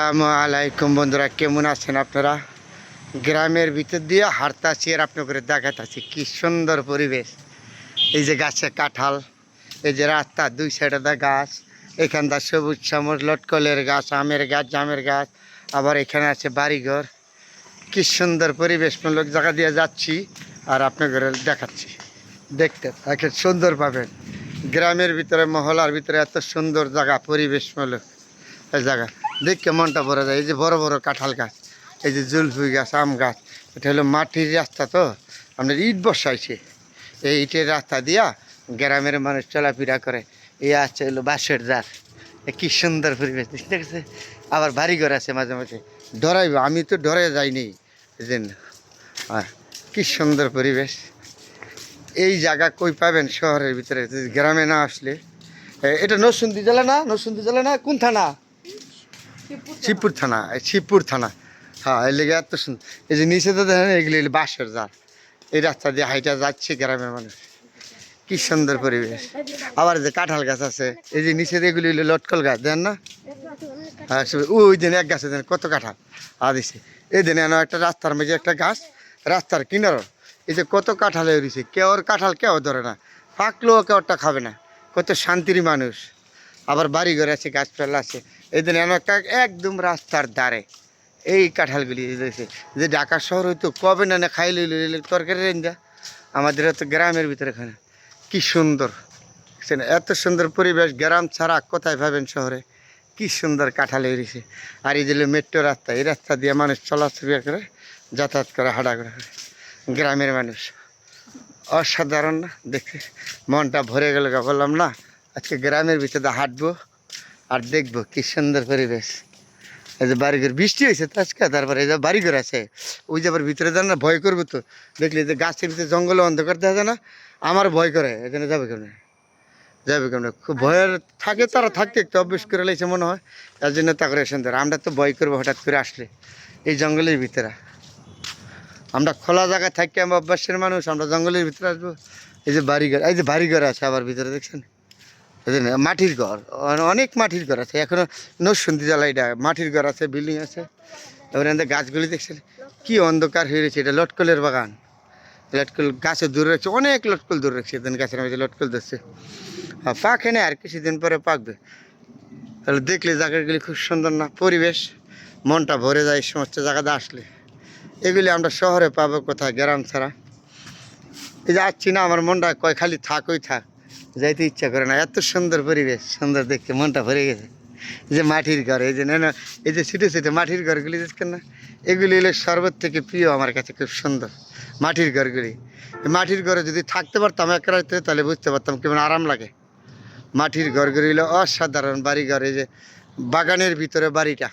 আসসালামাইকুম বন্ধুরা, কেমন আছেন আপনারা? গ্রামের ভিতর দিয়ে হাঁটতাছি আর আপনাদের দেখাতাছি কি সুন্দর পরিবেশ। এই যে গাছে কাঁঠাল, এই যে রাস্তা দুই সাইডে দা গাছ, এখানটা সবুজ শ্যামল লটকলের গাছ, আমের গাছ, জামের গাছ, আবার এখানে আছে বাড়িঘর। কি সুন্দর পরিবেশমূলক জায়গা দিয়ে যাচ্ছি আর আপনাদের দেখাচ্ছি। দেখতে একে সুন্দর পাবেন। গ্রামের ভিতরে মহলার ভিতরে এত সুন্দর জায়গা, পরিবেশমূলক এই জায়গা দেখে মনটা ভরে যায়। এই যে বড় বড় কাঁঠাল গাছ, এই যে জুলফি গাছ, আম গাছ। এটা হলো মাটির রাস্তা, তো আপনার ইট বসাইছে। এই ইটের রাস্তা দিয়া গ্রামের মানুষ চলাফেরা করে। এই আছে হলো বাঁশের জার। কি সুন্দর পরিবেশ দেখছে। আবার বাড়িঘর আছে মাঝে মাঝে, ডরাইব, আমি তো ডরে যাইনি এই জন্য। আর কি সুন্দর পরিবেশ। এই জায়গা কই পাবেন শহরের ভিতরে, গ্রামে না আসলে। এটা নরসিংদী জেলা না? নরসিংদী জেলা না? কোন থানা? শিবপুর থানা। শিবপুর থানা, হ্যাঁ। এই লেগে এত সুন্দর। এই যে নিচে তো দেখেন, এগুলি বাঁশের জার। এই রাস্তা দিয়ে হাইটা যাচ্ছে গ্রামের মানুষ। কি সুন্দর পরিবেশ। আবার যে কাঁঠাল গাছ আছে, এই যে নিচে এগুলি হলো লটকল গাছ, দেন না? হ্যাঁ, ওই দিন এক গাছে দেন কত কাঁঠাল দিছে। এই দিন এনে একটা রাস্তার মাঝে একটা গাছ, রাস্তার কিনারও এই যে কত কাঁঠাল হয়েছে। কেউর কাঁঠাল কেউ ধরে না, পাকলেও কেউটা খাবে না। কত শান্তির মানুষ। আবার বাড়িঘর আছে, গাছপালা আছে। এই দিন এমন একটা একদম রাস্তার ধারে এই কাঁঠালগুলি দিয়েছে। যে ঢাকা শহর হয়তো কবে না খাই লইলে তরকারি রেঞ্জা, আমাদের তো গ্রামের ভিতরে এখানে কি সুন্দর। এত সুন্দর পরিবেশ, গ্রাম ছাড়া কোথায় পাবেন শহরে। কি সুন্দর কাঁঠাল এড়িয়েছে। আর এই দিল মেট্রো রাস্তা, এই রাস্তা দিয়ে মানুষ চলাচল করে, যাতায়াত করে, হাঁটাঘোড়া করে গ্রামের মানুষ। অসাধারণ না দেখতে? মনটা ভরে গেল। বললাম না, আজকে গ্রামের ভিতরে হাঁটবো আর দেখবো কি সুন্দর পরিবেশ। এই যে বাড়িঘর, বৃষ্টি হয়েছে তো আজকে, তারপরে এই যে বাড়িঘর আছে। ওই যে আবার ভিতরে যান না, ভয় করবো তো। দেখলি যে গাছের ভিতরে জঙ্গলে অন্ধকার দেখা যায় না, আমার ভয় করে। এখানে যাবে কেমন, যাবে কেমন, খুব ভয়ের থাকে। তারা থাকতে একটু অভ্যেস করে লাইছে মনে হয়, তার জন্য তা করে সুন্দর। আমরা তো ভয় করবো হঠাৎ করে আসলে এই জঙ্গলের ভিতরে। আমরা খোলা জায়গায় থাকি, আমরা অভ্যাসের মানুষ, আমরা জঙ্গলের ভিতরে আসবো। এই যে বাড়িঘর, এই যে বাড়িঘর আছে আবার ভিতরে, দেখছেন? এই যে মাটির ঘর, অনেক মাটির ঘর আছে এখনো। নরসিংদী জেলা, এটা মাটির ঘর আছে, বিল্ডিং আছে। এবার এখানে গাছগুলি দেখছেন কি অন্ধকার হয়ে রয়েছে। এটা লটকলের বাগান। লটকল গাছে দূরে রাখছে, অনেক লটকল দূরে রাখছে। এদিন গাছের মধ্যে লটকল ধরছে। হ্যাঁ, পাকে না, আর কিছুদিন পরে পাকবে। তাহলে দেখলে জায়গাগুলি খুব সুন্দর না? পরিবেশ, মনটা ভরে যায় এই সমস্ত জায়গাতে আসলে। এগুলি আমরা শহরে পাবো কোথায়, গ্রাম ছাড়া। এই যে আসছি না, আমার মনটা কয় খালি থাক, ওই থাক, যাইতে ইচ্ছা করে না। এত সুন্দর পরিবেশ, সুন্দর দেখতে মনটা ভরে গেছে। এই যে মাটির ঘর, এই যে না, এই যে ছোটো ছোটো মাটির ঘরগুলি দেখছেন না? এগুলি হলো সর্বত থেকে প্রিয় আমার কাছে, খুব সুন্দর মাটির ঘরগুলি। মাটির ঘরে যদি থাকতে পারতাম এক রাতে, তাহলে বুঝতে পারতাম কেমন আরাম লাগে। মাটির ঘরগুলি হলো অসাধারণ বাড়িঘর। এই যে বাগানের ভিতরে বাড়িটা,